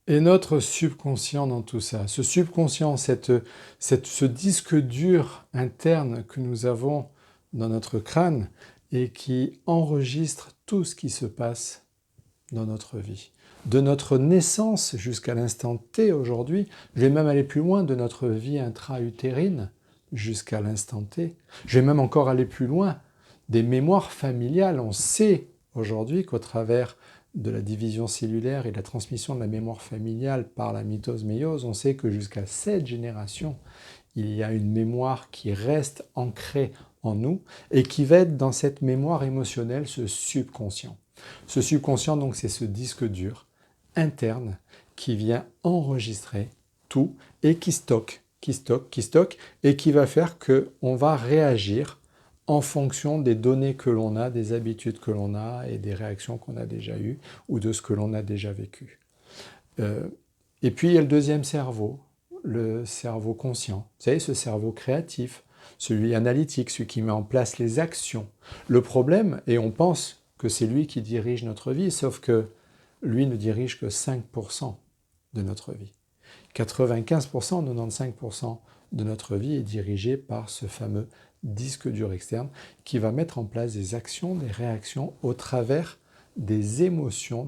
Et notre subconscient dans tout ça, ce subconscient, ce disque dur interne que nous avons dans notre crâne et qui enregistre tout ce qui se passe dans notre vie. De notre naissance jusqu'à l'instant T aujourd'hui, je vais même aller plus loin, de notre vie intra-utérine jusqu'à l'instant T. Je vais même encore aller plus loin, des mémoires familiales. On sait aujourd'hui qu'au travers de la division cellulaire et de la transmission de la mémoire familiale par la mitose-méiose, on sait que jusqu'à 7 générations, il y a une mémoire qui reste ancrée en nous et qui va être dans cette mémoire émotionnelle, ce subconscient. Ce subconscient, donc, c'est ce disque dur interne qui vient enregistrer tout et qui stocke, et qui va faire qu'on va réagir en fonction des données que l'on a, des habitudes que l'on a et des réactions qu'on a déjà eues ou de ce que l'on a déjà vécu. Et puis il y a le deuxième cerveau, le cerveau conscient. Vous savez, ce cerveau créatif, celui analytique, celui qui met en place les actions. Le problème, et on pense que c'est lui qui dirige notre vie, sauf que lui ne dirige que 5% de notre vie. 95%, 95% de notre vie est dirigé par ce fameux disque dur externe qui va mettre en place des actions, des réactions au travers des émotions,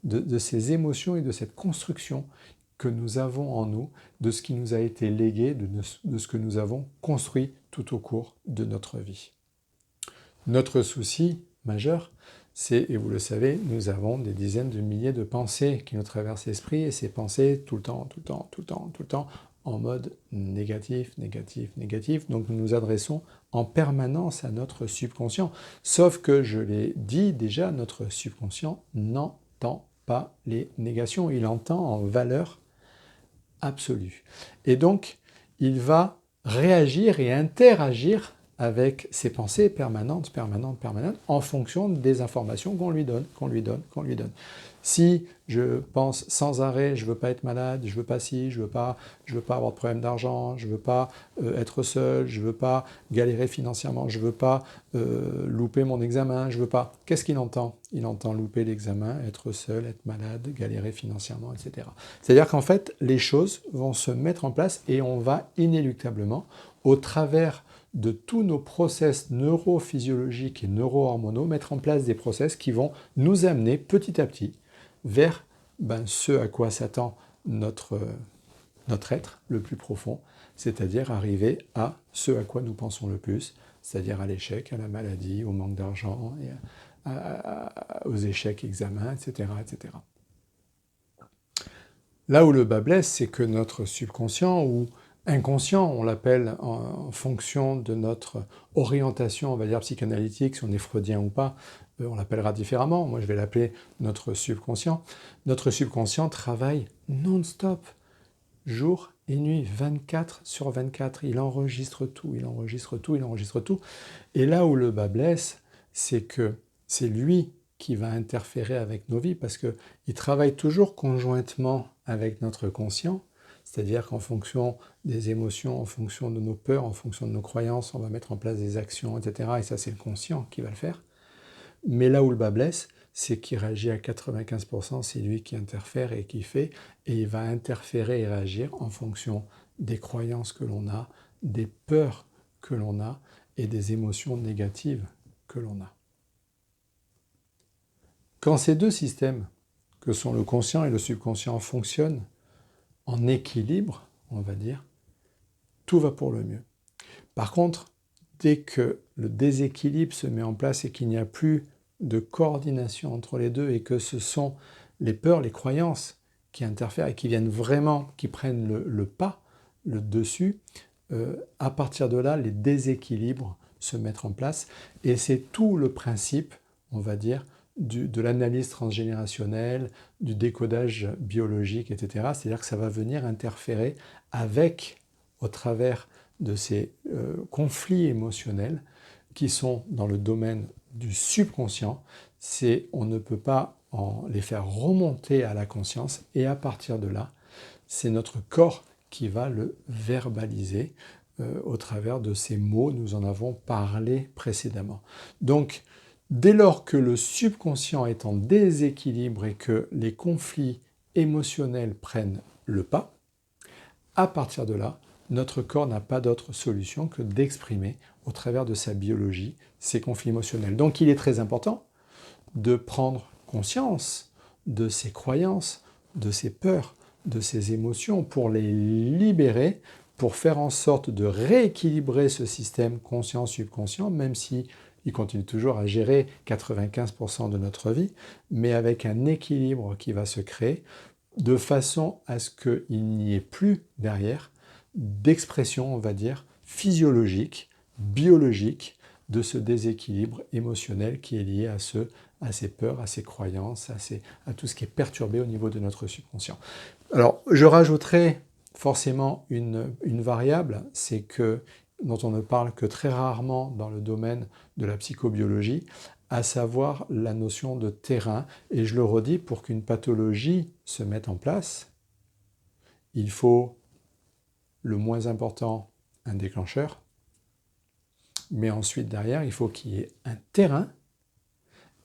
de ces émotions et de cette construction que nous avons en nous, de ce qui nous a été légué, de ce que nous avons construit tout au cours de notre vie. Notre souci majeur, c'est, et vous le savez, nous avons des dizaines de milliers de pensées qui nous traversent l'esprit, et ces pensées tout le temps, en mode négatif, négatif, négatif. Donc nous nous adressons en permanence à notre subconscient. Sauf que, je l'ai dit déjà, notre subconscient n'entend pas les négations, il entend en valeur absolue. Et donc, il va réagir et interagir avec ses pensées permanentes, en fonction des informations qu'on lui donne. Si je pense sans arrêt, je ne veux pas être malade, je ne veux pas ci, je ne veux pas avoir de problème d'argent, je ne veux pas être seul, je ne veux pas galérer financièrement, je ne veux pas louper mon examen, je ne veux pas... Qu'est-ce qu'il entend? Il entend louper l'examen, être seul, être malade, galérer financièrement, etc. C'est-à-dire qu'en fait, les choses vont se mettre en place et on va inéluctablement, au travers de tous nos process neurophysiologiques et neurohormonaux, mettre en place des process qui vont nous amener petit à petit vers ce à quoi s'attend notre être le plus profond, c'est-à-dire arriver à ce à quoi nous pensons le plus, c'est-à-dire à l'échec, à la maladie, au manque d'argent, aux échecs examens, etc., etc. Là où le bas blesse, c'est que notre subconscient ou inconscient, on l'appelle en fonction de notre orientation, on va dire psychanalytique, si on est freudien ou pas, on l'appellera différemment. Moi, je vais l'appeler notre subconscient. Notre subconscient travaille non-stop, jour et nuit, 24 sur 24. Il enregistre tout. Et là où le bas blesse, c'est que c'est lui qui va interférer avec nos vies parce qu'il travaille toujours conjointement avec notre conscient, c'est-à-dire qu'en fonction des émotions, en fonction de nos peurs, en fonction de nos croyances, on va mettre en place des actions, etc. Et ça, c'est le conscient qui va le faire. Mais là où le bas blesse, c'est qu'il réagit à 95%, c'est lui qui interfère et qui fait, et il va interférer et réagir en fonction des croyances que l'on a, des peurs que l'on a et des émotions négatives que l'on a. Quand ces deux systèmes, que sont le conscient et le subconscient, fonctionnent en équilibre, on va dire, tout va pour le mieux. Par contre, dès que le déséquilibre se met en place et qu'il n'y a plus de coordination entre les deux et que ce sont les peurs, les croyances qui interfèrent et qui viennent vraiment, qui prennent le pas, le dessus, à partir de là, les déséquilibres se mettent en place. Et c'est tout le principe, on va dire, de l'analyse transgénérationnelle, du décodage biologique, etc. C'est-à-dire que ça va venir interférer avec, au travers de ces conflits émotionnels qui sont dans le domaine du subconscient, on ne peut pas les faire remonter à la conscience et à partir de là, c'est notre corps qui va le verbaliser au travers de ces mots, nous en avons parlé précédemment. Donc, dès lors que le subconscient est en déséquilibre et que les conflits émotionnels prennent le pas, à partir de là, notre corps n'a pas d'autre solution que d'exprimer au travers de sa biologie ses conflits émotionnels. Donc il est très important de prendre conscience de ses croyances, de ses peurs, de ses émotions pour les libérer, pour faire en sorte de rééquilibrer ce système conscient-subconscient, même si il continue toujours à gérer 95% de notre vie, mais avec un équilibre qui va se créer de façon à ce qu'il n'y ait plus derrière d'expression, on va dire, physiologique, biologique, de ce déséquilibre émotionnel qui est lié à ces peurs, à ces croyances, à tout ce qui est perturbé au niveau de notre subconscient. Alors, je rajouterai forcément une variable, c'est que, dont on ne parle que très rarement dans le domaine de la psychobiologie, à savoir la notion de terrain. Et je le redis, pour qu'une pathologie se mette en place, il faut, le moins important, un déclencheur, mais ensuite derrière, il faut qu'il y ait un terrain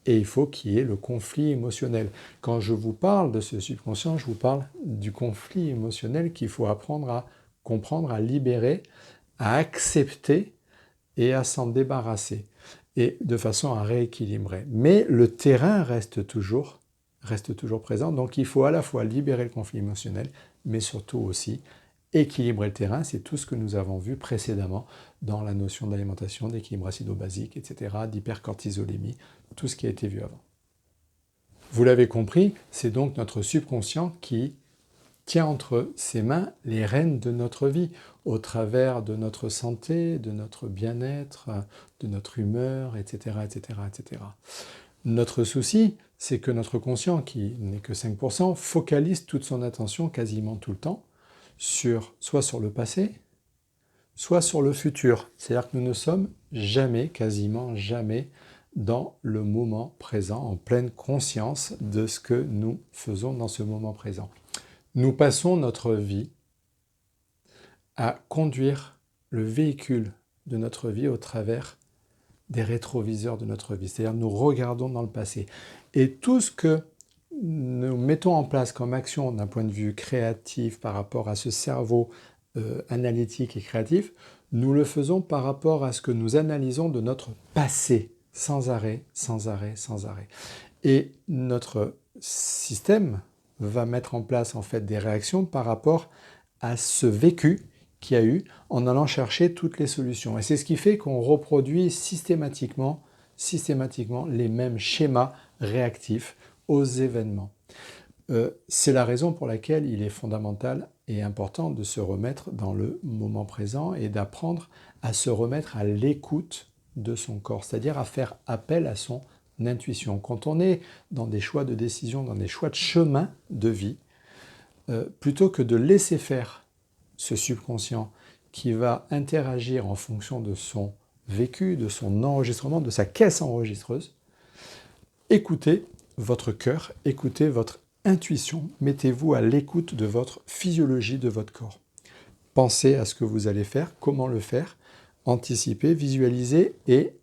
et il faut qu'il y ait le conflit émotionnel. Quand je vous parle de ce subconscient, je vous parle du conflit émotionnel qu'il faut apprendre à comprendre, à libérer, à accepter et à s'en débarrasser, et de façon à rééquilibrer. Mais le terrain reste toujours présent, donc il faut à la fois libérer le conflit émotionnel, mais surtout aussi équilibrer le terrain. C'est tout ce que nous avons vu précédemment dans la notion d'alimentation, d'équilibre acido-basique, etc., d'hypercortisolémie, tout ce qui a été vu avant. Vous l'avez compris, c'est donc notre subconscient qui tient entre ses mains les rênes de notre vie, au travers de notre santé, de notre bien-être, de notre humeur, etc., etc., etc. Notre souci, c'est que notre conscient, qui n'est que 5%, focalise toute son attention quasiment tout le temps soit sur le passé, soit sur le futur. C'est-à-dire que nous ne sommes jamais, quasiment jamais, dans le moment présent, en pleine conscience de ce que nous faisons dans ce moment présent. Nous passons notre vie à conduire le véhicule de notre vie au travers des rétroviseurs de notre vie. C'est-à-dire nous regardons dans le passé. Et tout ce que nous mettons en place comme action d'un point de vue créatif par rapport à ce cerveau analytique et créatif, nous le faisons par rapport à ce que nous analysons de notre passé, sans arrêt, sans arrêt, sans arrêt. Et notre système va mettre en place en fait des réactions par rapport à ce vécu qu'il y a eu en allant chercher toutes les solutions. Et c'est ce qui fait qu'on reproduit systématiquement les mêmes schémas réactifs aux événements. C'est la raison pour laquelle il est fondamental et important de se remettre dans le moment présent et d'apprendre à se remettre à l'écoute de son corps, c'est-à-dire à faire appel à son intuition. Quand on est dans des choix de décision, dans des choix de chemin de vie, plutôt que de laisser faire ce subconscient qui va interagir en fonction de son vécu, de son enregistrement, de sa caisse enregistreuse, écoutez votre cœur, écoutez votre intuition, mettez-vous à l'écoute de votre physiologie, de votre corps. Pensez à ce que vous allez faire, comment le faire, anticipez, visualisez et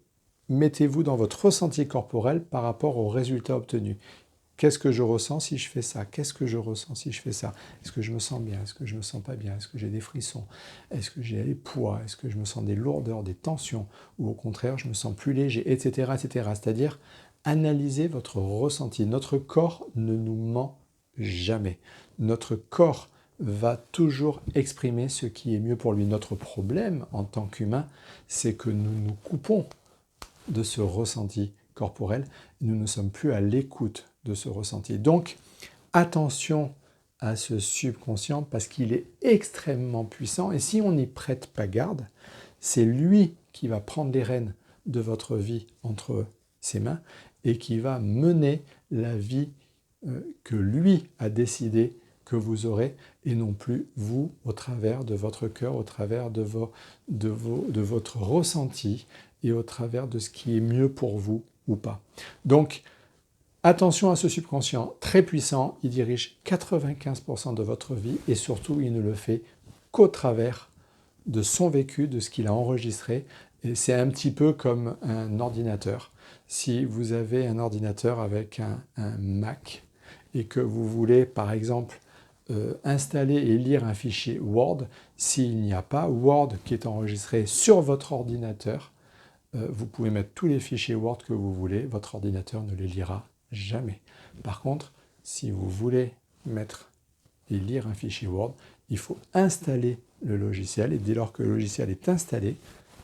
mettez-vous dans votre ressenti corporel par rapport aux résultats obtenus. Qu'est-ce que je ressens si je fais ça? Qu'est-ce que je ressens si je fais ça? Est-ce que je me sens bien? Est-ce que je me sens pas bien? Est-ce que j'ai des frissons? Est-ce que j'ai des poids? Est-ce que je me sens des lourdeurs, des tensions? Ou au contraire, je me sens plus léger, etc., etc. C'est-à-dire, analysez votre ressenti. Notre corps ne nous ment jamais. Notre corps va toujours exprimer ce qui est mieux pour lui. Notre problème en tant qu'humain, c'est que nous nous coupons de ce ressenti corporel. Nous ne sommes plus à l'écoute de ce ressenti. Donc, attention à ce subconscient parce qu'il est extrêmement puissant et si on n'y prête pas garde, c'est lui qui va prendre les rênes de votre vie entre ses mains et qui va mener la vie que lui a décidé que vous aurez et non plus vous au travers de votre cœur, au travers de votre ressenti et au travers de ce qui est mieux pour vous ou pas. Donc, attention à ce subconscient très puissant, il dirige 95% de votre vie et surtout, il ne le fait qu'au travers de son vécu, de ce qu'il a enregistré. Et c'est un petit peu comme un ordinateur. Si vous avez un ordinateur avec un Mac et que vous voulez, par exemple, installer et lire un fichier Word, s'il n'y a pas Word qui est enregistré sur votre ordinateur, vous pouvez mettre tous les fichiers Word que vous voulez, votre ordinateur ne les lira jamais. Par contre, si vous voulez mettre et lire un fichier Word, il faut installer le logiciel, et dès lors que le logiciel est installé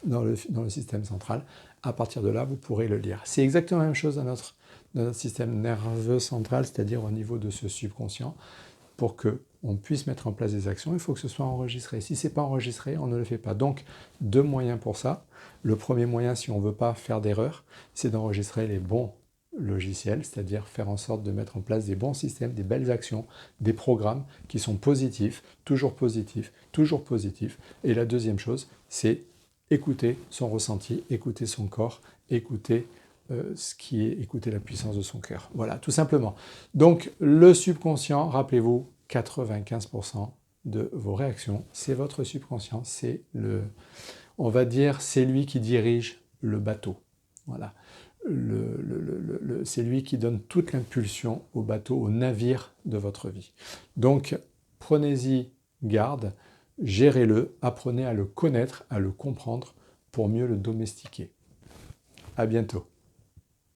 dans le système central, à partir de là, vous pourrez le lire. C'est exactement la même chose dans notre système nerveux central, c'est-à-dire au niveau de ce subconscient. Pour qu'on puisse mettre en place des actions, il faut que ce soit enregistré. Si ce n'est pas enregistré, on ne le fait pas. Donc, 2 moyens pour ça. Le premier moyen, si on ne veut pas faire d'erreur, c'est d'enregistrer les bons logiciels, c'est-à-dire faire en sorte de mettre en place des bons systèmes, des belles actions, des programmes qui sont positifs, toujours positifs, toujours positifs. Et la deuxième chose, c'est écouter son ressenti, écouter son corps, écouter écouter la puissance de son cœur. Voilà, tout simplement. Donc, le subconscient, rappelez-vous, 95% de vos réactions, c'est votre subconscient, on va dire, c'est lui qui dirige le bateau. Voilà. C'est lui qui donne toute l'impulsion au bateau, au navire de votre vie. Donc, prenez-y garde, gérez-le, apprenez à le connaître, à le comprendre pour mieux le domestiquer. À bientôt.